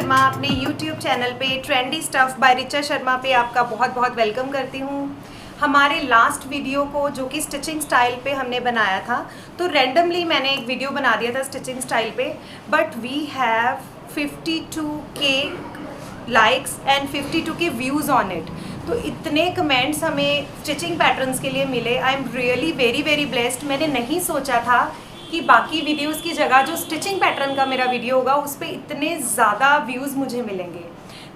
शर्मा अपने YouTube channel पे trendy stuff by Richa Sharma पे आपका बहुत बहुत वेलकम करती हूँ। हमारे लास्ट वीडियो को जो कि स्टिचिंग स्टाइल पे हमने बनाया था, तो रैंडमली मैंने एक वीडियो बना दिया था स्टिचिंग स्टाइल पे, but we have 52K likes and 52K views on it. तो इतने कमेंट्स हमें स्टिचिंग पैटर्न्स के लिए मिले। I am really very very blessed. मैंने नहीं सोचा था कि बाकी वीडियोस की जगह जो स्टिचिंग पैटर्न का मेरा वीडियो होगा उस पर इतने ज़्यादा व्यूज़ मुझे मिलेंगे।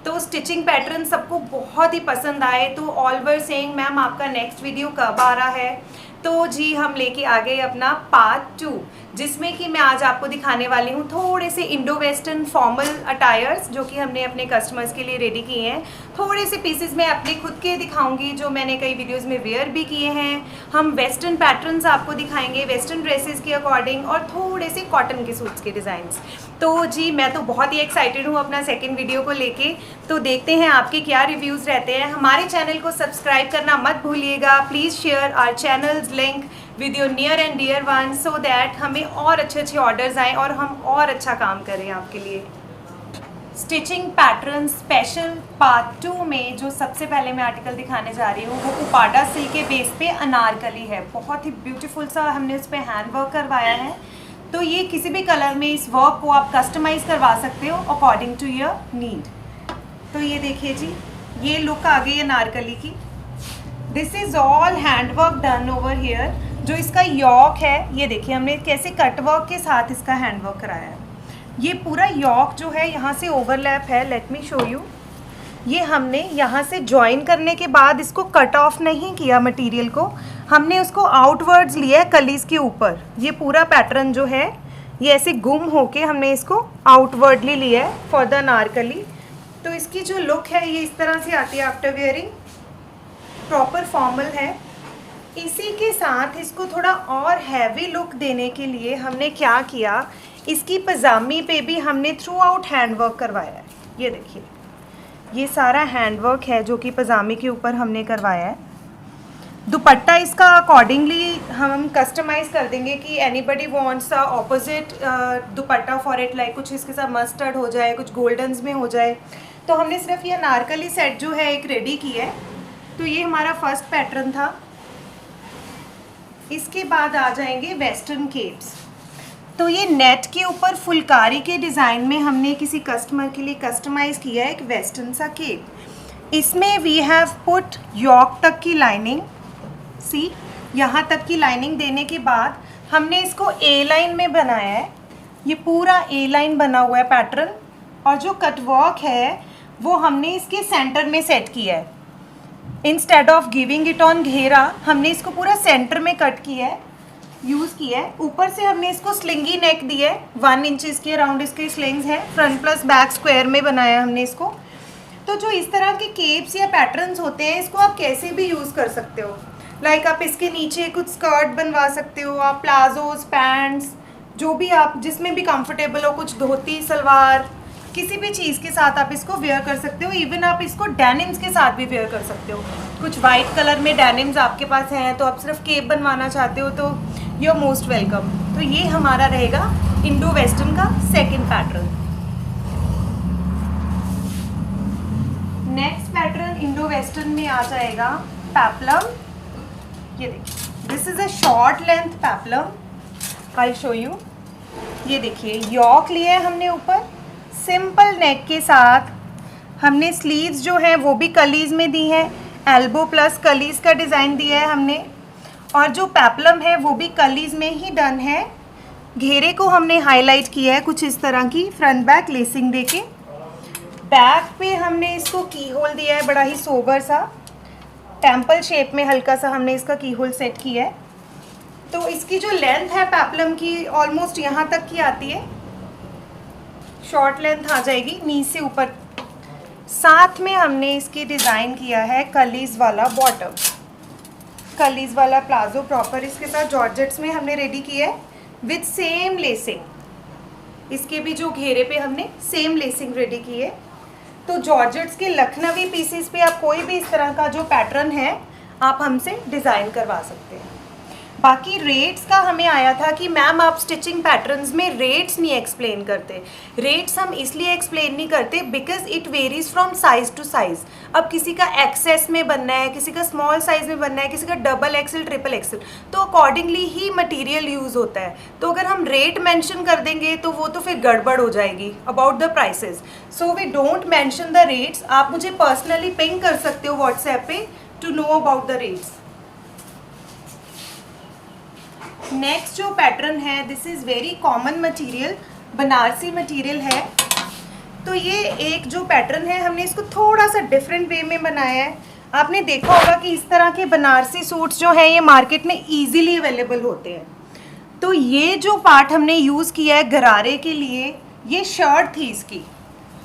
तो स्टिचिंग पैटर्न सबको बहुत ही पसंद आए, तो ऑल वर सेइंग मैम आपका नेक्स्ट वीडियो कब आ रहा है। तो जी हम लेके आ गए अपना पार्ट 2, जिसमें कि मैं आज आपको दिखाने वाली हूँ थोड़े से इंडो वेस्टर्न फॉर्मल अटायर्स जो कि हमने अपने कस्टमर्स के लिए रेडी किए हैं। थोड़े से पीसेस मैं अपने खुद के दिखाऊंगी जो मैंने कई वीडियोस में वेयर भी किए हैं। हम वेस्टर्न पैटर्न्स आपको दिखाएंगे वेस्टर्न ड्रेसेस के अकॉर्डिंग, और थोड़े से कॉटन के सूट्स के डिज़ाइंस। तो जी मैं तो बहुत ही एक्साइटेड हूँ अपना सेकेंड वीडियो को लेके। तो देखते हैं आपके क्या रिव्यूज़ रहते हैं। हमारे चैनल को सब्सक्राइब करना मत भूलिएगा। Please share our channel's link with your near and dear one, so that हमें और अच्छे ऑर्डर्स आएँ और हम और अच्छा काम करें आपके लिए। स्टिचिंग पैटर्न स्पेशल पार्ट 2 में जो सबसे पहले मैं आर्टिकल दिखाने जा रही हूँ वो उपाडा सिल्क के बेस पे अनारकली है। बहुत ही ब्यूटीफुल सा हमने उस पर हैंड वर्क करवाया है। तो ये किसी भी कलर में इस वर्क को आप कस्टमाइज़ करवा सकते हो अकॉर्डिंग टू योर नीड। तो ये देखिए जी, ये लुक आ गई अनारकली की। This is all hand work done over here. जो इसका यॉक है ये देखिए हमने कैसे कट वर्क के साथ इसका हैंड वर्क कराया है। ये पूरा यॉक जो है यहाँ से ओवरलैप है। Let me show you. ये हमने यहाँ से ज्वाइन करने के बाद इसको कट ऑफ नहीं किया मटेरियल को, हमने उसको आउटवर्ड्स लिया है कलीज के ऊपर। ये पूरा पैटर्न जो है ये ऐसे गुम होके हमने इसको आउटवर्डली लिया है फॉर द अनारकली। तो इसकी जो लुक है ये इस तरह से आती है आफ्टर वेयरिंग। प्रॉपर फॉर्मल है। इसी के साथ इसको थोड़ा और हैवी लुक देने के लिए हमने क्या किया, इसकी पजामी पे भी हमने थ्रू आउट हैंड वर्क करवाया है। ये देखिए ये सारा हैंड वर्क है जो कि पजामी के ऊपर हमने करवाया है। दुपट्टा इसका अकॉर्डिंगली हम कस्टमाइज़ कर देंगे कि anybody wants a opposite dupatta for it, like कुछ इसके साथ मस्टर्ड हो जाए, कुछ गोल्डन्स में हो जाए। तो हमने सिर्फ ये अनारकली सेट जो है एक रेडी किया है। तो ये हमारा फर्स्ट पैटर्न था। इसके बाद आ जाएंगे वेस्टर्न केप्स। तो ये नेट के ऊपर फुलकारी के डिज़ाइन में हमने किसी कस्टमर के लिए कस्टमाइज़ किया है एक वेस्टर्न सा केप। इसमें वी हैव पुट यॉक तक की लाइनिंग, सी यहाँ तक की लाइनिंग देने के बाद हमने इसको ए लाइन में बनाया है। ये पूरा ए लाइन बना हुआ है पैटर्न, और जो कटवर्क है वो हमने इसके सेंटर में सेट किया है। Instead of giving it on घेरा हमने इसको पूरा सेंटर में कट किया है, यूज़ किया है। ऊपर से हमने इसको स्लिंगी नेक दिया है। 1 इंच के अराउंड इसके स्लिंग्स हैं। फ्रंट प्लस बैक स्क्वायर में बनाया हमने इसको। तो जो इस तरह के केप्स या पैटर्न्स होते हैं इसको आप कैसे भी यूज़ कर सकते हो। लाइक आप इसके नीचे कुछ स्कर्ट बनवा सकते हो, आप प्लाजोज, पैंट्स, जो भी आप जिसमें भी कंफर्टेबल हो, कुछ धोती सलवार, किसी भी चीज़ के साथ आप इसको वेयर कर सकते हो। इवन आप इसको डेनिम्स के साथ भी वेयर कर सकते हो। कुछ वाइट कलर में डेनिम्स आपके पास हैं तो आप सिर्फ केप बनवाना चाहते हो तो यू आर मोस्ट वेलकम। तो ये हमारा रहेगा इंडो वेस्टर्न का second pattern. Next pattern Indo western में आ जाएगा पेप्लम। ये देखिए this is a short length peplum. I show you. ये देखिए यॉक लिया है हमने ऊपर, सिंपल नेक के साथ हमने स्लीव्स जो हैं वो भी कलीज में दी हैं। एल्बो प्लस कलीज का डिज़ाइन दिया है हमने, और जो पेप्लम है वो भी कलीज में ही डन है। घेरे को हमने हाईलाइट किया है कुछ इस तरह की फ्रंट बैक लेसिंग देके। बैक पे हमने इसको की होल दिया है, बड़ा ही सोबर सा टेम्पल शेप में हल्का सा हमने इसका की होल सेट किया है। तो इसकी जो लेंथ है पेप्लम की ऑलमोस्ट यहाँ तक की आती है। शॉर्ट लेंथ आ जाएगी नी से ऊपर। साथ में हमने इसकी डिज़ाइन किया है कलीज वाला बॉटम, कलीज वाला प्लाजो प्रॉपर इसके साथ जॉर्जेट्स में हमने रेडी किया है विद सेम लेसिंग। इसके भी जो घेरे पे हमने सेम लेसिंग रेडी की है। तो जॉर्जेट्स के लखनवी पीसेस पे आप कोई भी इस तरह का जो पैटर्न है आप हमसे डिज़ाइन करवा सकते हैं। बाकी रेट्स का हमें आया था कि मैम आप स्टिचिंग पैटर्न्स में रेट्स नहीं एक्सप्लेन करते। रेट्स हम इसलिए एक्सप्लेन नहीं करते because it varies from size to size. अब किसी का एक्सेस में बनना है, किसी का स्मॉल साइज़ में बनना है, किसी का डबल एक्सल ट्रिपल एक्सल, तो अकॉर्डिंगली ही मटेरियल यूज़ होता है। तो अगर हम रेट मेंशन कर देंगे तो वो तो फिर गड़बड़ हो जाएगी about the prices. So we don't mention the rates. आप मुझे पर्सनली पिंग कर सकते हो व्हाट्सएप पे to know about the rates. Next जो पैटर्न है, this is very common material, Banarasi material है। तो ये एक जो पैटर्न है हमने इसको थोड़ा सा डिफरेंट वे में बनाया है। आपने देखा होगा कि इस तरह के बनारसी सूट्स जो हैं ये मार्केट में इजीली अवेलेबल होते हैं। तो ये जो पार्ट हमने यूज़ किया है गरारे के लिए, ये शर्ट थी इसकी,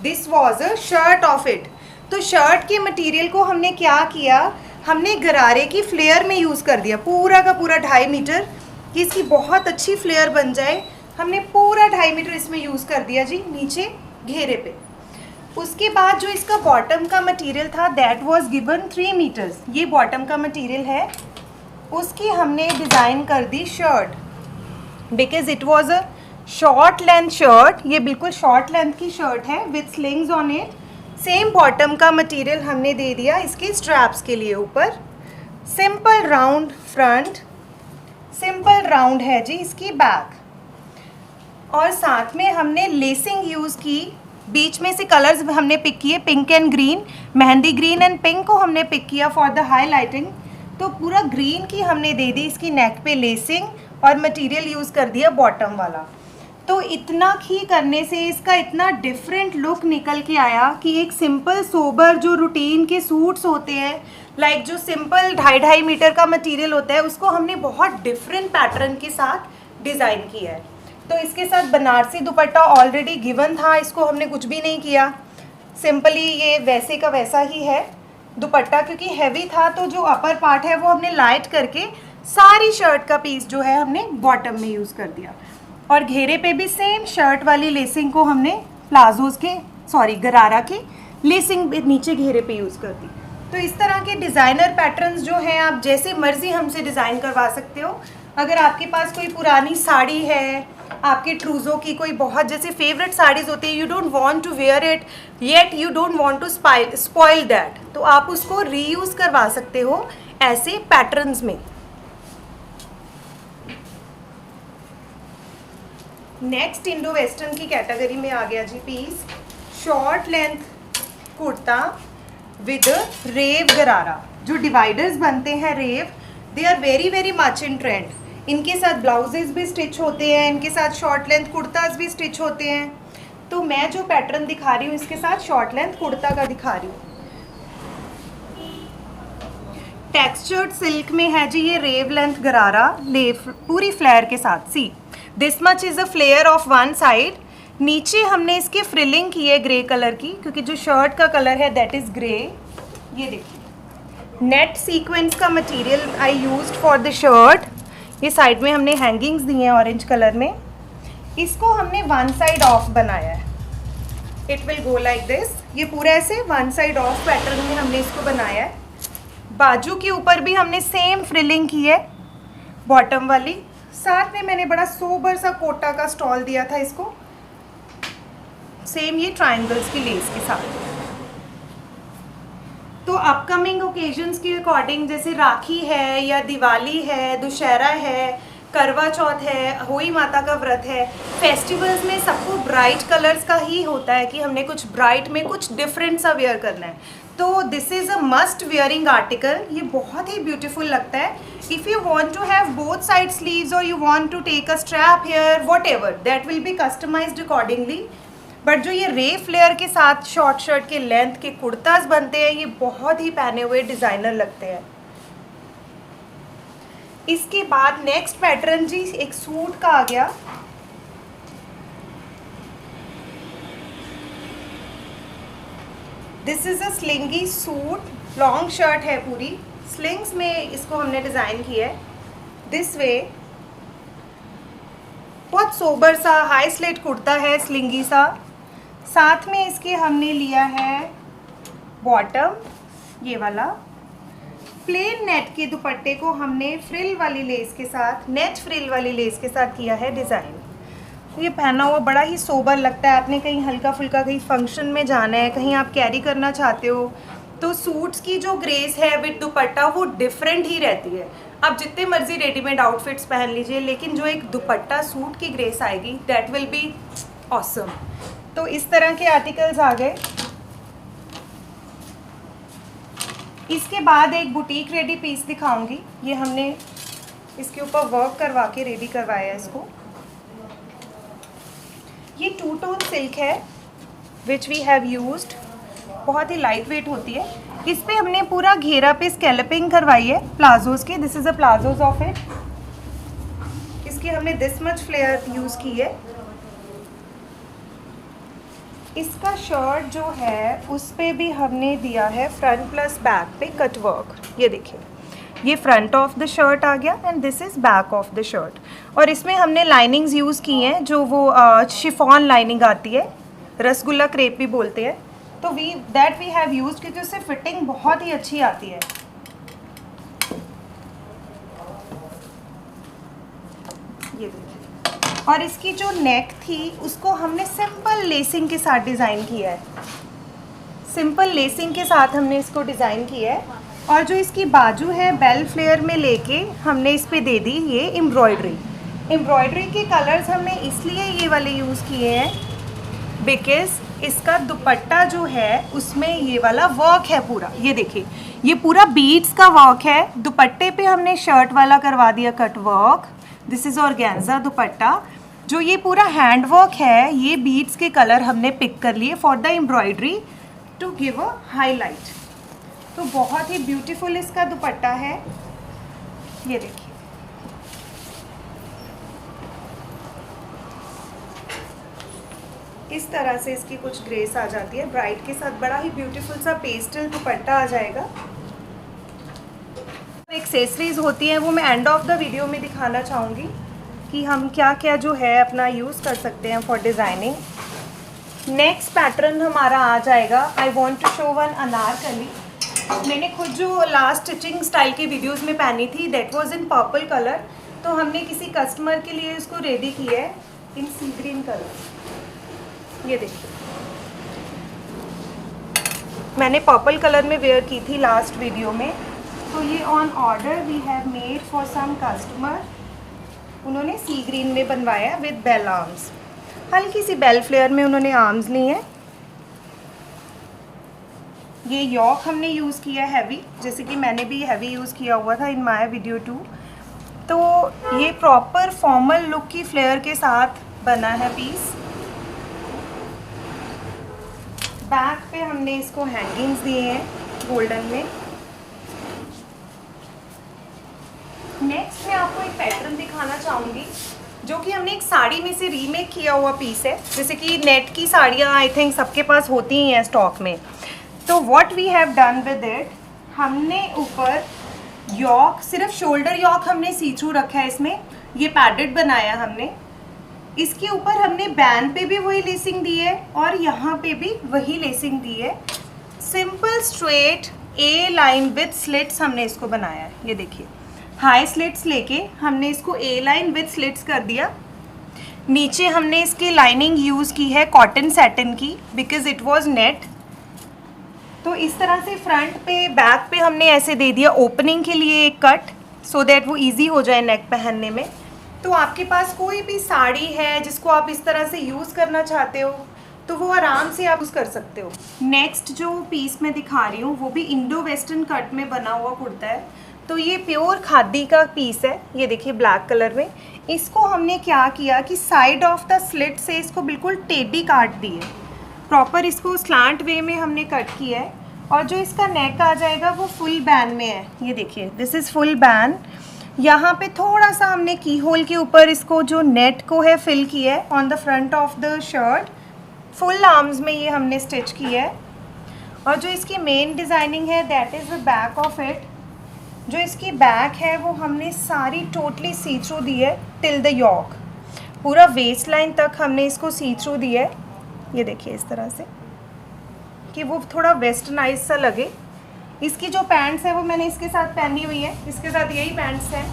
this was a shirt of it. तो शर्ट के मटेरियल को हमने क्या किया, हमने गरारे की फ्लेयर में यूज़ कर दिया पूरा का पूरा 2.5 मीटर, कि इसकी बहुत अच्छी फ्लेयर बन जाए। हमने पूरा 2.5 मीटर इसमें यूज़ कर दिया जी नीचे घेरे पे। उसके बाद जो इसका बॉटम का मटेरियल था दैट वाज गिवन 3 मीटर्स, ये बॉटम का मटेरियल है, उसकी हमने डिज़ाइन कर दी shirt because it was a short length shirt. ये बिल्कुल शॉर्ट लेंथ की शर्ट है with slings on it. Same bottom का मटेरियल हमने दे दिया इसके स्ट्रैप्स के लिए ऊपर। Simple round front, simple round है जी इसकी बैक, और साथ में हमने लेसिंग यूज़ की। बीच में से कलर्स हमने पिक किए, pink and green, mehndi green and pink को हमने पिक किया फॉर द हाईलाइटिंग। तो पूरा ग्रीन की हमने दे दी इसकी नेक पे लेसिंग, और मटेरियल यूज़ कर दिया बॉटम वाला। तो इतना ही करने से इसका इतना डिफरेंट लुक निकल के आया कि एक सिंपल सोबर जो रूटीन के सूट्स होते हैं, लाइक जो सिंपल 2.5 मीटर का मटेरियल होता है, उसको हमने बहुत डिफरेंट पैटर्न के साथ डिज़ाइन किया है। तो इसके साथ बनारसी दुपट्टा ऑलरेडी गिवन था, इसको हमने कुछ भी नहीं किया, सिंपली ये वैसे का वैसा ही है दुपट्टा। क्योंकि हैवी था तो जो अपर पार्ट है वो हमने लाइट करके सारी शर्ट का पीस जो है हमने बॉटम में यूज़ कर दिया। और घेरे पे भी सेम शर्ट वाली लेसिंग को हमने प्लाजोज़ के गरारा की लेसिंग नीचे घेरे पे यूज़ कर दी। तो इस तरह के डिज़ाइनर पैटर्न्स जो हैं आप जैसे मर्ज़ी हमसे डिज़ाइन करवा सकते हो। अगर आपके पास कोई पुरानी साड़ी है, आपके ट्रूज़ो की कोई बहुत जैसे फेवरेट साड़ीज़ होती है, you don't want to wear it yet you don't want to spoil that, तो आप उसको रीयूज़ करवा सकते हो ऐसे पैटर्न्स में। नेक्स्ट इंडो वेस्टर्न की कैटेगरी में आ गया जी piece, short length kurta with रेव गरारा। जो डिवाइडर्स बनते हैं रेव, they are very very much in trend. इनके साथ ब्लाउजेज भी स्टिच होते हैं, इनके साथ शॉर्ट लेंथ कुर्ताज भी स्टिच होते हैं। तो मैं जो पैटर्न दिखा रही हूँ इसके साथ शॉर्ट लेंथ कुर्ता का दिखा रही हूँ। टेक्सचर्ड सिल्क में है जी ये रेव लेंथ गरारा, पूरी फ्लेयर के साथ। See this much is a flare of one side. नीचे हमने इसके फ्रिलिंग की है ग्रे कलर की, क्योंकि जो शर्ट का कलर है दैट इज़ ग्रे। ये देखिए नेट सीक्वेंस का material I used for the shirt. ये साइड में हमने हैंगिंग्स दी हैं ऑरेंज कलर में। इसको हमने वन साइड ऑफ बनाया है, it will go like this. ये पूरा ऐसे वन साइड ऑफ पैटर्न में हमने इसको बनाया है। बाजू के ऊपर भी हमने सेम फ्रिलिंग की है बॉटम वाली। साथ में मैंने बड़ा सोबर सा कोटा का स्टॉल दिया था इसको, सेम ये ट्रायंगल्स की लेस के साथ। तो अपकमिंग ओकेजन्स के अकॉर्डिंग जैसे राखी है या दिवाली है, दुशहरा है, करवा चौथ है, होई माता का व्रत है, फेस्टिवल्स में सबको ब्राइट कलर्स का ही होता है कि हमने कुछ ब्राइट में कुछ डिफरेंट सा वेयर करना है। तो this is a must wearing article. ये बहुत ही ब्यूटीफुल लगता है। If you want to have both side sleeves और you want to take a strap here, whatever, that will be customised accordingly. But जो ये रे फ्लेयर के साथ शॉर्ट शर्ट के लेंथ के कुर्ताज बनते हैं, ये बहुत ही पहने हुए डिज़ाइनर लगते हैं। इसके बाद नेक्स्ट पैटर्न जी एक सूट का आ गया। This is a slingy suit, long shirt है पूरी, स्लिंग्स में इसको हमने डिज़ाइन किया है दिस वे। बहुत सोबर सा हाई स्लेट कुर्ता है, स्लिंगी सा। साथ में इसके हमने लिया है बॉटम ये वाला, प्लेन नेट के दुपट्टे को हमने फ्रिल वाली लेस के साथ, नेट फ्रिल वाली लेस के साथ किया है डिज़ाइन। ये पहना हुआ बड़ा ही सोबर लगता है। आपने कहीं हल्का फुल्का कहीं फंक्शन में जाना है, कहीं आप कैरी करना चाहते हो, तो सूट्स की जो ग्रेस है विद दुपट्टा वो डिफरेंट ही रहती है। आप जितने मर्जी रेडीमेड आउटफिट्स पहन लीजिए, लेकिन जो एक दुपट्टा सूट की ग्रेस आएगी दैट विल बी ऑसम। तो इस तरह के आर्टिकल्स आ गए। इसके बाद एक बुटीक रेडी पीस दिखाऊंगी। ये हमने इसके ऊपर वर्क करवा के रेडी करवाया है इसको। ये 2 टोन सिल्क है विच वी हैव यूज्ड। बहुत ही लाइट वेट होती है। इस पे हमने पूरा घेरा पे स्कैल्पिंग करवाई है प्लाजोज के। This is a palazzos of it. इसकी हमने दिस मच फ्लेयर यूज़ की है। इसका शर्ट जो है उस पे भी हमने दिया है फ्रंट प्लस बैक पे कट वर्क। ये देखिए, ये फ्रंट ऑफ द शर्ट आ गया and this is back of the shirt. और इसमें हमने लाइनिंग्स यूज़ की हैं, जो वो शिफॉन लाइनिंग आती है, रसगुल्ला क्रेप भी बोलते हैं। तो वी हैव यूज्ड, क्योंकि उससे फिटिंग बहुत ही अच्छी आती है। ये देखिए। और इसकी जो नेक थी उसको हमने सिंपल लेसिंग के साथ डिज़ाइन किया है। सिंपल लेसिंग के साथ हमने इसको डिज़ाइन किया है। और जो इसकी बाजू है बेल फ्लेयर में लेके हमने इस पे दे दी ये एम्ब्रॉयडरी। एम्ब्रॉयडरी के कलर्स हमने इसलिए ये वाले यूज़ किए हैं बिकॉज इसका दुपट्टा जो है उसमें ये वाला वर्क है पूरा। ये देखिए, ये पूरा बीड्स का वर्क है। दुपट्टे पे हमने शर्ट वाला करवा दिया cut work. This is organza दुपट्टा। जो ये पूरा हैंड वर्क है, ये बीड्स के कलर हमने पिक कर लिए for the embroidery to give a highlight. तो बहुत ही ब्यूटीफुल इसका दुपट्टा है। ये देखिए, इस तरह से इसकी कुछ ग्रेस आ जाती है। ब्राइट के साथ बड़ा ही ब्यूटीफुल सा पेस्टल दुपट्टा आ जाएगा। एक्सेसरीज होती हैं वो मैं एंड ऑफ द वीडियो में दिखाना चाहूँगी कि हम क्या क्या जो है अपना यूज़ कर सकते हैं फॉर डिज़ाइनिंग। नेक्स्ट पैटर्न हमारा आ जाएगा, I want to show one anarkali. मैंने खुद जो लास्ट स्टिचिंग स्टाइल की वीडियोस में पहनी थी that was in purple colour. तो हमने किसी कस्टमर के लिए इसको रेडी किया है इन सी ग्रीन कलर। ये देखिए, मैंने पर्पल कलर में वेयर की थी लास्ट वीडियो में। तो ये on order we have made for some customer. उन्होंने सी ग्रीन में बनवाया विद बेल आर्म्स। हल्की सी बेल फ्लेयर में उन्होंने आर्म्स ली हैं। ये यॉक हमने यूज़ किया हैवी, जैसे कि मैंने भी हैवी यूज़ किया हुआ था इन माय वीडियो 2। तो ये प्रॉपर फॉर्मल लुक की फ्लेयर के साथ बना है पीस। बैक पे हमने इसको हैंगिंग्स दिए हैं गोल्डन में। नेक्स्ट मैं आपको एक पैटर्न दिखाना चाहूँगी जो कि हमने एक साड़ी में से रीमेक किया हुआ पीस है। जैसे कि नेट की साड़ियाँ आई थिंक सबके पास होती ही हैं स्टॉक में। तो what we have done with it, हमने ऊपर यॉक, सिर्फ शोल्डर यॉक हमने सी थ्रू रखा है इसमें। ये पैडेड बनाया हमने। इसके ऊपर हमने बैन पे भी वही लेसिंग दी है और यहाँ पे भी वही लेसिंग दी है। Simple straight A line with slits हमने इसको बनाया है। ये देखिए, हाई स्लिट्स लेके हमने इसको ए लाइन विद स्लिट्स कर दिया। नीचे हमने इसकी लाइनिंग यूज़ की है कॉटन सैटिन की बिकॉज इट वॉज नेट। तो इस तरह से फ्रंट पे बैक पे हमने ऐसे दे दिया ओपनिंग के लिए एक कट, सो दैट वो इजी हो जाए नेक पहनने में। तो आपके पास कोई भी साड़ी है जिसको आप इस तरह से यूज़ करना चाहते हो तो वो आराम से आप यूज़ कर सकते हो। नेक्स्ट जो पीस मैं दिखा रही हूँ वो भी इंडो वेस्टर्न कट में बना हुआ कुर्ता है। तो ये प्योर खादी का पीस है। ये देखिए ब्लैक कलर में। इसको हमने क्या किया कि साइड ऑफ द स्लिट से इसको बिल्कुल टेढ़ी काट दी है। प्रॉपर इसको स्लांट वे में हमने कट किया है। और जो इसका नेक आ जाएगा वो फुल बैन में है। ये देखिए, दिस इज़ फुल बैन। यहाँ पे थोड़ा सा हमने की होल के ऊपर इसको जो नेट को है फिल किया है on the front of the shirt. Full arms में ये हमने स्टिच किया है। और जो इसकी मेन डिज़ाइनिंग है that is the back of it. जो इसकी बैक है वो हमने सारी टोटली सी थ्रू दी है टिल द यॉक। पूरा वेस्ट लाइन तक हमने इसको सी थ्रू दिया है। ये देखिए इस तरह से कि वो थोड़ा वेस्टर्नाइज सा लगे। इसकी जो पैंट्स है वो मैंने इसके साथ पहनी हुई है, इसके साथ यही पैंट्स है।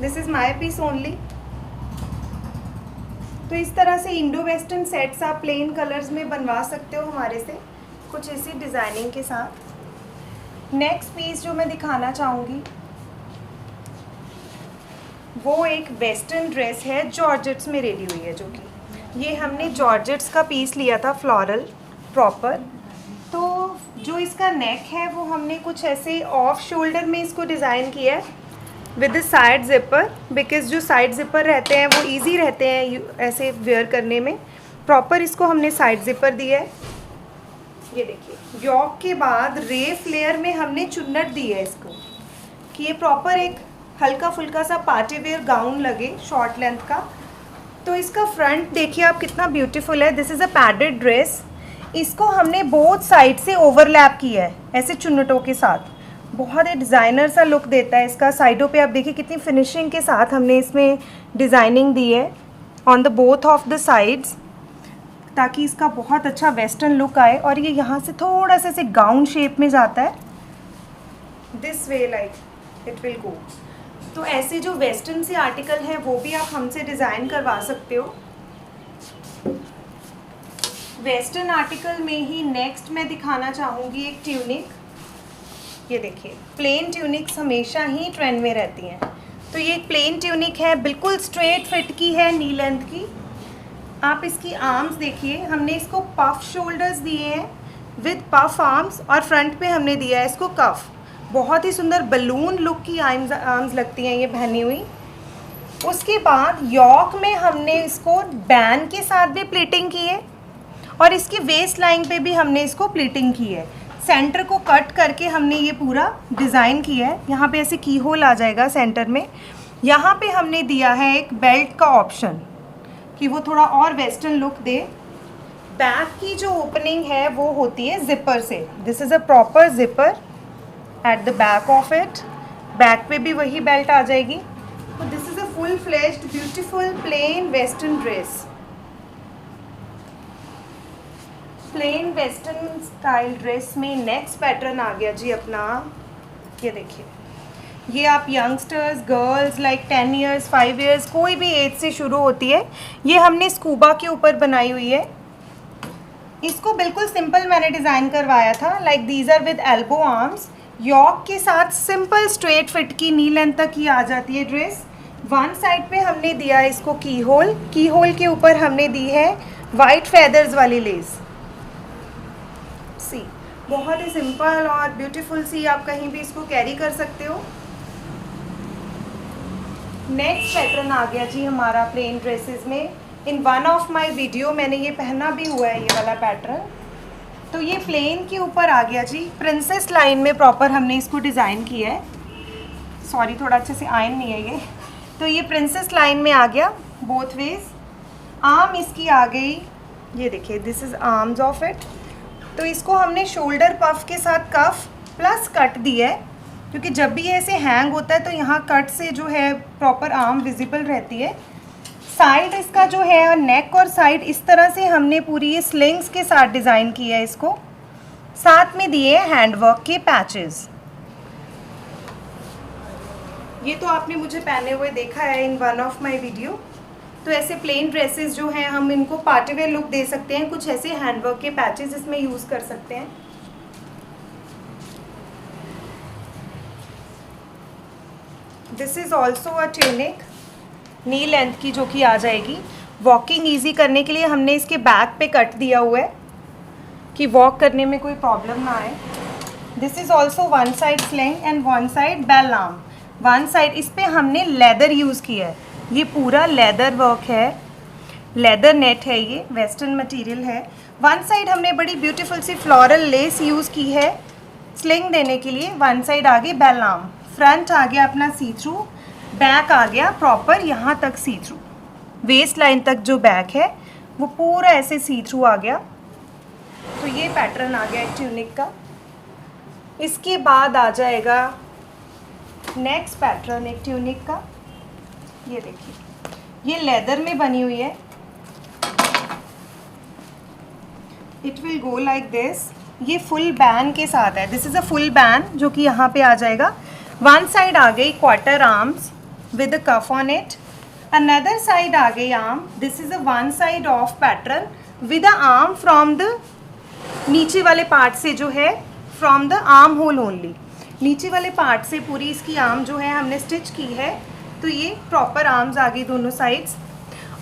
This is my piece only. तो इस तरह से इंडो वेस्टर्न सेट्स आप प्लेन कलर्स में बनवा सकते हो हमारे से, कुछ ऐसी डिज़ाइनिंग के साथ। नेक्स्ट पीस जो मैं दिखाना चाहूँगी वो एक वेस्टर्न ड्रेस है, जॉर्जेट्स में रेडी हुई है, जो कि ये हमने जॉर्जेट्स का पीस लिया था फ्लोरल प्रॉपर। तो जो इसका नेक है वो हमने कुछ ऐसे ऑफ शोल्डर में इसको डिज़ाइन किया है with the side zipper, because जो साइड जिपर रहते हैं वो इजी रहते हैं ऐसे वेयर करने में। प्रॉपर इसको हमने साइड जिपर दिया है। ये देखिए, यॉक के बाद रेफ लेयर में हमने चुन्नट दी है इसको, कि ये प्रॉपर एक हल्का फुल्का सा पार्टी वेयर गाउन लगे शॉर्ट लेंथ का। तो इसका फ्रंट देखिए आप कितना ब्यूटीफुल है। This is a padded dress. इसको हमने बोथ साइड से ओवरलैप किया है ऐसे चुन्नटों के साथ, बहुत ही डिज़ाइनर सा लुक देता है इसका। साइडों पे आप देखिए कितनी फिनिशिंग के साथ हमने इसमें डिज़ाइनिंग दी है on the both of the sides, ताकि इसका बहुत अच्छा वेस्टर्न लुक आए। और ये यहाँ से थोड़ा सा ऐसे गाउन शेप में जाता है, this way like it will go. तो ऐसे जो वेस्टर्न से आर्टिकल हैं वो भी आप हमसे डिज़ाइन करवा सकते हो। वेस्टर्न आर्टिकल में ही नेक्स्ट मैं दिखाना चाहूँगी एक ट्यूनिक। ये देखिए, प्लेन ट्यूनिक्स हमेशा ही ट्रेंड में रहती हैं। तो ये एक प्लेन ट्यूनिक है, बिल्कुल स्ट्रेट फिट की है, नी लेंथ की। आप इसकी आर्म्स देखिए, हमने इसको पफ शोल्डर्स दिए हैं विद पफ आर्म्स, और फ्रंट पे हमने दिया है इसको कफ। बहुत ही सुंदर बलून लुक की आर्म्स लगती हैं ये पहनी हुई। उसके बाद यॉक में हमने इसको बैन के साथ भी प्लीटिंग की है, और इसकी वेस्ट लाइन पे भी हमने इसको प्लीटिंग की है। सेंटर को कट करके हमने ये पूरा डिज़ाइन किया है। यहाँ पे ऐसे की होल आ जाएगा सेंटर में। यहाँ पे हमने दिया है एक बेल्ट का ऑप्शन, कि वो थोड़ा और वेस्टर्न लुक दे। बैक की जो ओपनिंग है वो होती है जिपर से। This is a proper zipper at the back of it. Back पे भी वही बेल्ट आ जाएगी। तो this is a full fleshed beautiful plain western dress. Plain western style dress में नेक्स्ट पैटर्न आ गया जी अपना। ये देखिए, ये आप youngsters, girls like 10 years 5 years, कोई भी एज से शुरू होती है। ये हमने स्कूबा के ऊपर बनाई हुई है। इसको बिल्कुल सिंपल मैंने डिज़ाइन करवाया था, like these are with elbow arms. Yoke के साथ सिंपल स्ट्रेट फिट की नी लेंथ तक ही आ जाती है ड्रेस। वन साइड पे हमने दिया है इसको की होल के ऊपर हमने दी है वाइट फेदर्स वाली लेस। सी, बहुत ही सिंपल और ब्यूटीफुल सी, आप कहीं भी इसको कैरी कर सकते हो। नेक्स्ट पैटर्न आ गया जी हमारा प्लेन ड्रेसेस में। In one of my video मैंने ये पहना भी हुआ है, ये वाला पैटर्न। तो ये प्लेन के ऊपर आ गया जी, प्रिंसेस लाइन में प्रॉपर हमने इसको डिज़ाइन किया है। सॉरी, थोड़ा अच्छे से आयन नहीं है ये। तो ये प्रिंसेस लाइन में आ गया बोथ वेज। आर्म इसकी आ गई, ये देखिए, this is arms of it. तो इसको हमने शोल्डर पफ के साथ कफ प्लस कट दिया है, क्योंकि जब भी ये ऐसे हैंग होता है तो यहाँ कट से जो है प्रॉपर आर्म विजिबल रहती है। साइड इसका जो है, और नेक और साइड इस तरह से हमने पूरी ये स्लिंग्स के साथ डिज़ाइन किया है इसको। साथ में दिए हैंडवर्क के पैचेस। ये तो आपने मुझे पहने हुए देखा है in one of my video. तो ऐसे प्लेन ड्रेसेस जो हैं हम इनको पार्टी वेयर लुक दे सकते हैं, कुछ ऐसे हैंडवर्क के पैचेस इसमें यूज़ कर सकते हैं। This is also a tunic, knee length की, जो कि आ जाएगी। वॉकिंग ईजी करने के लिए हमने इसके बैक पे कट दिया हुआ है, कि वॉक करने में कोई प्रॉब्लम ना आए। This is also one side sling and one side bell arm. One side इस पर हमने लेदर यूज़ किया है, ये पूरा लेदर वर्क है, लेदर नेट है, ये वेस्टर्न मटेरियल है। वन साइड हमने बड़ी ब्यूटीफुल सी फ्लोरल लेस यूज़ की है स्लिंग देने के लिए। वन साइड आगे बेल आर्म, फ्रंट आ गया अपना सी थ्रू, बैक आ गया प्रॉपर यहाँ तक सी थ्रू। वेस्ट लाइन तक जो बैक है वो पूरा ऐसे सी थ्रू आ गया। तो ये पैटर्न आ गया एक ट्यूनिक का। इसके बाद आ जाएगा नेक्स्ट पैटर्न एक ट्यूनिक का। ये देखिए, ये लेदर में बनी हुई है। It will go like this. ये फुल बैन के साथ है। This is a full ban जो कि यहाँ पे आ जाएगा। वन साइड आ गई quarter arms with a cuff on it, another side आ गई arm. This is a one side off pattern with a arm from the नीचे वाले पार्ट से जो है, from the arm hole only, नीचे वाले पार्ट से पूरी इसकी आर्म जो है हमने स्टिच की है। तो ये प्रॉपर आर्म्स आ गई दोनों साइड्स,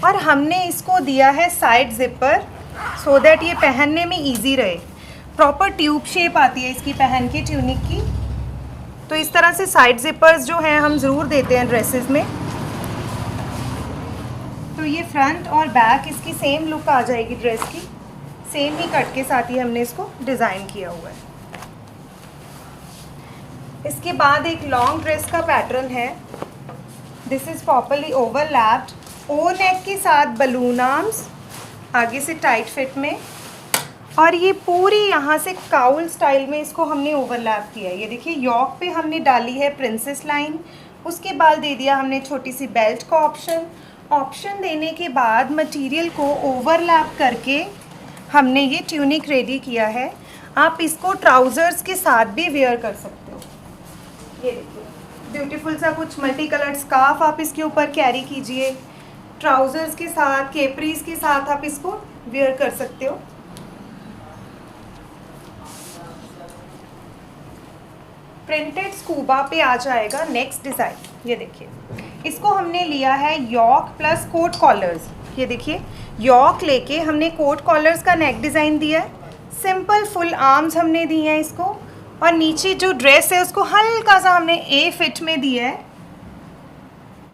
और हमने इसको दिया है साइड जिपर सो दैट ये पहनने में इजी रहे। प्रॉपर ट्यूब शेप आती है इसकी पहन के ट्यूनिक की। तो इस तरह से साइड जिपर्स जो हैं हम ज़रूर देते हैं ड्रेसेस में। तो ये फ्रंट और बैक इसकी सेम लुक आ जाएगी ड्रेस की, सेम ही कट के साथ ही हमने इसको डिज़ाइन किया हुआ है। इसके बाद एक लॉन्ग ड्रेस का पैटर्न है। दिस इज़ प्रॉपरली ओवरलैप्ड, ओ नेक के साथ बलून आर्म्स, आगे से टाइट फिट में, और ये पूरी यहाँ से काउल स्टाइल में इसको हमने ओवरलैप किया है। ये देखिए यॉक पे हमने डाली है प्रिंसेस लाइन, उसके बाद दे दिया हमने छोटी सी बेल्ट का ऑप्शन देने के बाद मटेरियल को ओवरलैप करके हमने ये ट्यूनिक रेडी किया है। आप इसको ट्राउज़र्स के साथ भी वेयर कर सकते हो। ये देखिए ब्यूटीफुल सा कुछ मल्टी कलर्ड स्कार्फ आप इसके ऊपर कैरी कीजिए, ट्राउज़र्स के साथ, केपरीज के साथ आप इसको वेयर कर सकते हो। प्रिंटेड स्कूबा पे आ जाएगा नेक्स्ट डिज़ाइन। ये देखिए इसको हमने लिया है यॉक प्लस कोट कॉलर्स। ये देखिए यॉक लेके हमने कोट कॉलर्स का नेक डिज़ाइन दिया है, सिंपल फुल आर्म्स हमने दिए हैं इसको, और नीचे जो ड्रेस है उसको हल्का सा हमने ए फिट में दिया है।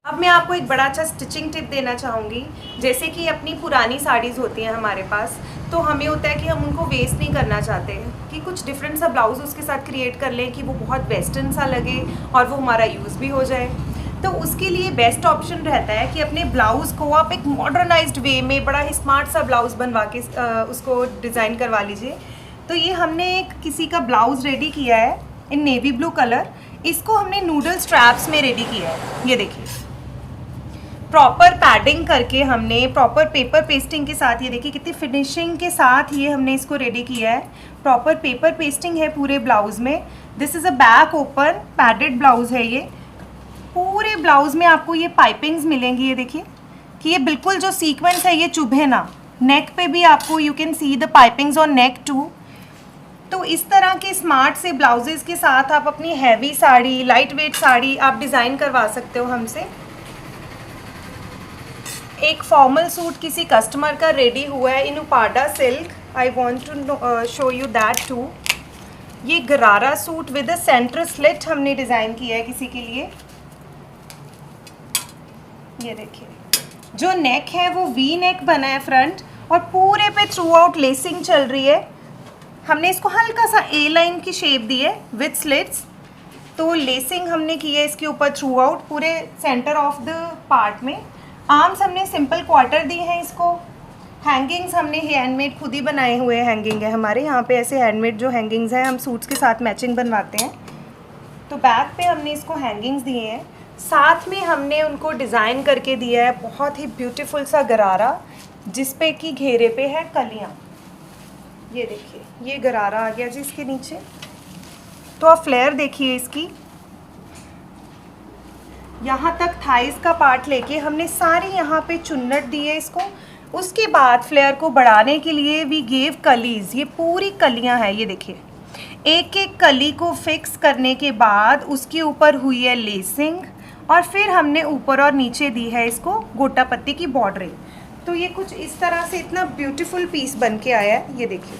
अब मैं आपको एक बड़ा अच्छा स्टिचिंग टिप देना चाहूँगी। जैसे कि अपनी पुरानी साड़ीज़ होती हैं हमारे पास, तो हमें होता है कि हम उनको वेस्ट नहीं करना चाहते कि कुछ डिफरेंट सा ब्लाउज़ उसके साथ क्रिएट कर लें कि वो बहुत वेस्टर्न सा लगे और वो हमारा यूज़ भी हो जाए। तो उसके लिए बेस्ट ऑप्शन रहता है कि अपने ब्लाउज़ को आप एक मॉडर्नाइज्ड वे में बड़ा ही स्मार्ट सा ब्लाउज़ बनवा के उसको डिज़ाइन करवा लीजिए। तो ये हमने एक किसी का ब्लाउज़ रेडी किया है इन नेवी ब्लू कलर, इसको हमने नूडल स्ट्रैप्स में रेडी किया है। ये देखिए प्रॉपर पैडिंग करके हमने प्रॉपर पेपर पेस्टिंग के साथ, ये देखिए कितनी फिनिशिंग के साथ ये हमने इसको रेडी किया है। प्रॉपर पेपर पेस्टिंग है पूरे ब्लाउज़ में। This is a back open padded blouse है। ये पूरे ब्लाउज़ में आपको ये पाइपिंग्स मिलेंगी। ये देखिए कि ये बिल्कुल जो सीक्वेंस है ये चुभे ना। नेक पे भी आपको you can see the pipings on neck too. तो इस तरह के स्मार्ट से ब्लाउजेज़ के साथ आप अपनी heavy sari, light weight sari आप डिज़ाइन करवा सकते हो हमसे। एक फॉर्मल सूट किसी कस्टमर का रेडी हुआ है in Uppada silk. I want to show you that too. ये gharara suit with a centre slit हमने डिज़ाइन किया है किसी के लिए। ये देखिए जो नेक है वो वी नेक बना है फ्रंट, और पूरे पे थ्रू आउट लेसिंग चल रही है। हमने इसको हल्का सा ए लाइन की शेप दी है विथ स्लिट्स। तो लेसिंग हमने की है इसके ऊपर थ्रू आउट पूरे सेंटर ऑफ द पार्ट में। आर्म्स हमने सिंपल क्वार्टर दी हैं इसको। हैंगिंग्स हमने हैंडमेड खुद ही बनाए हुए हैंगिंग है हमारे यहाँ पे। ऐसे हैंडमेड जो हैंगिंग्स हैं हम सूट्स के साथ मैचिंग बनवाते हैं। तो बैक पे हमने इसको हैंगिंग्स दिए हैं, साथ में हमने उनको डिज़ाइन करके दिया है बहुत ही ब्यूटीफुल सा गरारा, जिस पे कि घेरे पे है कलियाँ। ये देखिए ये गरारा आ गया जी इसके नीचे। तो आप फ्लेयर देखिए इसकी, यहाँ तक थाइस का पार्ट लेके हमने सारी यहाँ पे चुन्नट दी है इसको। उसके बाद फ्लेयर को बढ़ाने के लिए वी गेव कलीज। ये पूरी कलियाँ हैं। ये देखिए एक एक कली को फिक्स करने के बाद उसके ऊपर हुई है लेसिंग, और फिर हमने ऊपर और नीचे दी है इसको गोटा पत्ती की बॉर्डरिंग। तो ये कुछ इस तरह से इतना ब्यूटीफुल पीस बन के आया है। ये देखिए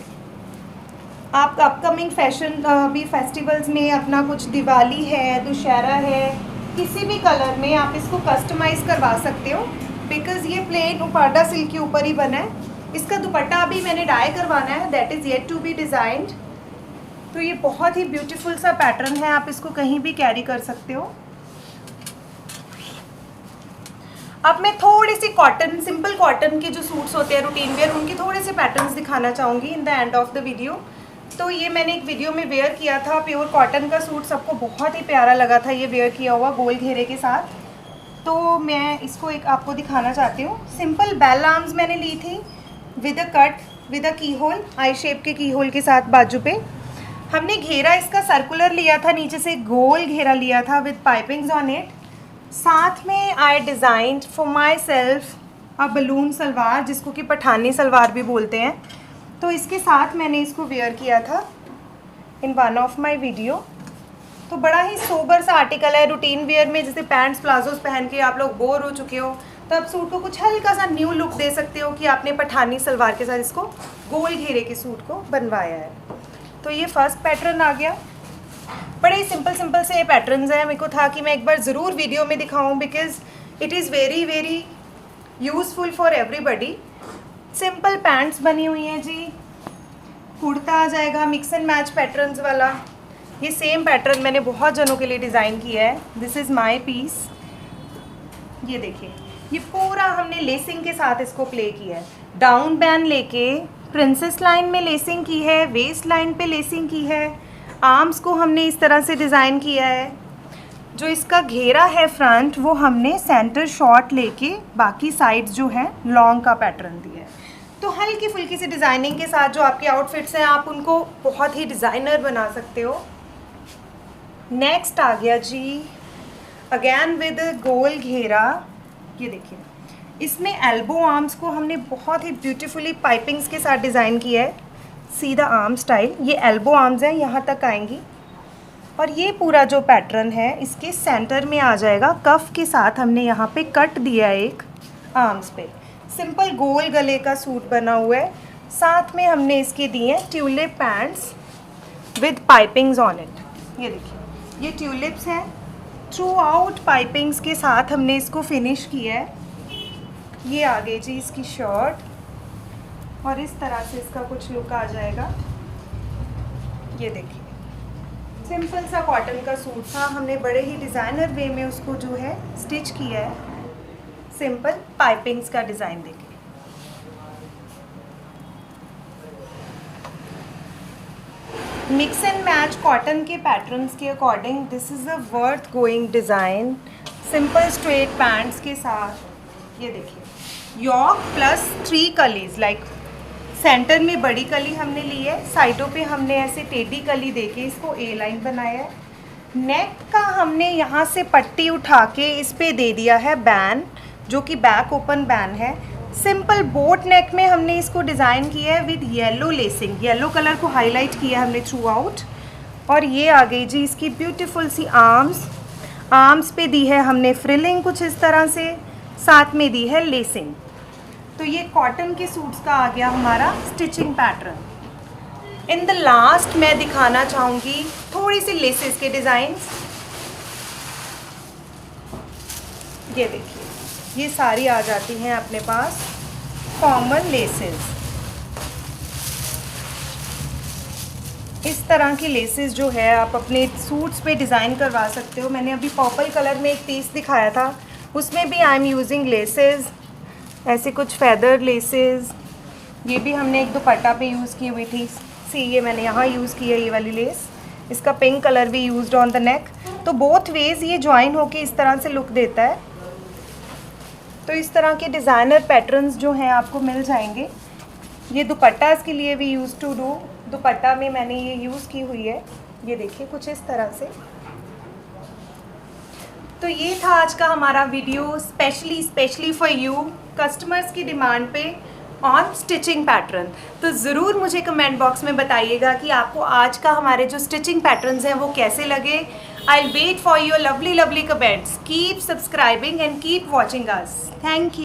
आप अपकमिंग फैशन भी फेस्टिवल्स में अपना कुछ दिवाली है, दुशहरा है, किसी भी कलर में आप इसको कस्टमाइज़ करवा सकते हो। बिकॉज़ ये प्लेन उपाडा सिल्क के ऊपर ही बना है। इसका दुपट्टा अभी मैंने डाई करवाना है, that is yet to be designed. तो ये बहुत ही ब्यूटीफुल सा पैटर्न है, आप इसको कहीं भी कैरी कर सकते हो। अब मैं थोड़ी सी कॉटन, सिंपल कॉटन के जो सूट्स होते हैं रूटीन वेयर, उनके थोड़े से पैटर्न्स दिखाना चाहूँगी in the end of the video. तो ये मैंने एक वीडियो में वेयर किया था, प्योर कॉटन का सूट, सबको बहुत ही प्यारा लगा था ये वेयर किया हुआ गोल घेरे के साथ। तो मैं इसको एक आपको दिखाना चाहती हूँ। सिंपल बेल आर्म्स मैंने ली थी with a cut with a की होल, आई शेप के की होल के साथ बाजू पे। हमने घेरा इसका सर्कुलर लिया था, नीचे से गोल घेरा लिया था विद पाइपिंग्स ऑन इट। साथ में I designed for myself a balloon salwar, जिसको कि पठानी सलवार भी बोलते हैं। तो इसके साथ मैंने इसको वेयर किया था in one of my video. तो बड़ा ही सोबर सा आर्टिकल है, रूटीन वेयर में जैसे पैंट्स प्लाजोस पहन के आप लोग बोर हो चुके हो, तो आप सूट को कुछ हल्का सा न्यू लुक दे सकते हो कि आपने पठानी सलवार के साथ इसको गोल घेरे के सूट को बनवाया है। तो ये फर्स्ट पैटर्न आ गया। बड़े ही सिंपल सिंपल से ये पैटर्न्स हैं। मेरे को था कि मैं एक बार ज़रूर वीडियो में दिखाऊं because it is very very useful for everybody. Simple pants बनी हुई हैं जी, कुर्ता आ जाएगा मिक्स एंड मैच पैटर्न्स वाला। ये सेम पैटर्न मैंने बहुत जनों के लिए डिज़ाइन किया है। This is my piece. ये देखिए, ये पूरा हमने लेसिंग के साथ इसको प्ले किया है। डाउन बैन लेके प्रिंसेस लाइन में लेसिंग की है, वेस्ट लाइन पे लेसिंग की है, आर्म्स को हमने इस तरह से डिज़ाइन किया है। जो इसका घेरा है फ्रंट, वो हमने सेंटर शॉर्ट लेके बाकी साइड्स जो है लॉन्ग का पैटर्न दिया है। तो हल्की फुल्की सी डिज़ाइनिंग के साथ जो आपके आउटफिट्स हैं, आप उनको बहुत ही डिज़ाइनर बना सकते हो। नेक्स्ट आ गया जी, अगेन विद गोल घेरा। ये देखिए, इसमें एल्बो आर्म्स को हमने बहुत ही ब्यूटीफुली पाइपिंग्स के साथ डिज़ाइन किया है, सीधा आर्म स्टाइल। ये एल्बो आर्म्स हैं, यहाँ तक आएंगी। और ये पूरा जो पैटर्न है इसके सेंटर में आ जाएगा। कफ के साथ हमने यहाँ पे कट दिया है एक आर्म्स पे। सिंपल गोल गले का सूट बना हुआ है। साथ में हमने इसके दिए हैं tulip pants with pipings on it. ये देखिए, ये ट्यूलिप्स हैं, थ्रू आउट पाइपिंग्स के साथ हमने इसको फिनिश किया है। ये आ गई जी इसकी शर्ट, और इस तरह से इसका कुछ लुक आ जाएगा। ये देखिए, सिंपल सा कॉटन का सूट था, हमने बड़े ही डिज़ाइनर वे में उसको जो है स्टिच किया है, सिंपल पाइपिंग्स का डिज़ाइन देके। मिक्स एंड मैच कॉटन के पैटर्न्स के according this is a worth going design. Simple straight pants के साथ। ये देखिए, यॉक प्लस 3 कलीज, लाइक सेंटर में बड़ी कली हमने ली है, साइडों पे हमने ऐसे टेढ़ी कली देके इसको ए लाइन बनाया है। नेक का हमने यहाँ से पट्टी उठा के इस पे दे दिया है बैन, जो कि बैक ओपन बैन है। सिंपल बोट नेक में हमने इसको डिज़ाइन किया है with yellow lacing. Yellow colour को हाईलाइट किया है हमने थ्रू आउट। और ये आ गई जी इसकी ब्यूटीफुल सी आर्म्स। आर्म्स पे दी है हमने फ्रिलिंग कुछ इस तरह से, साथ में दी है लेसिंग। तो ये कॉटन के सूट्स का आ गया हमारा stitching pattern. In the last मैं दिखाना चाहूँगी थोड़ी सी लेसेस के डिज़ाइंस। ये देखिए, ये सारी आ जाती हैं अपने पास कॉमन लेसेस। इस तरह की लेसेस जो है आप अपने सूट्स पे डिज़ाइन करवा सकते हो। मैंने अभी पर्पल कलर में एक पीस दिखाया था, उसमें भी आई एम यूजिंग लेसेस, ऐसे कुछ फेदर लेसेस। ये भी हमने एक दुपट्टा पे यूज़ की हुई थी। सी, ये मैंने यहाँ यूज़ की है ये वाली लेस। इसका पिंक कलर भी यूज्ड ऑन द नेक। तो बोथ वेज ये ज्वाइन होके इस तरह से लुक देता है। तो इस तरह के डिज़ाइनर पैटर्न्स जो हैं आपको मिल जाएंगे। ये दुपट्टा इसके लिए भी यूज़ टू डू, दुपट्टा में मैंने ये यूज़ की हुई है। ये देखिए कुछ इस तरह से। तो ये था आज का हमारा video specially for you, customers की डिमांड पे ऑन स्टिचिंग पैटर्न। तो ज़रूर मुझे कमेंट बॉक्स में बताइएगा कि आपको आज का हमारे जो स्टिचिंग पैटर्न्स हैं वो कैसे लगे। I wait for your lovely comments. Keep subscribing and keep watching us. Thank you.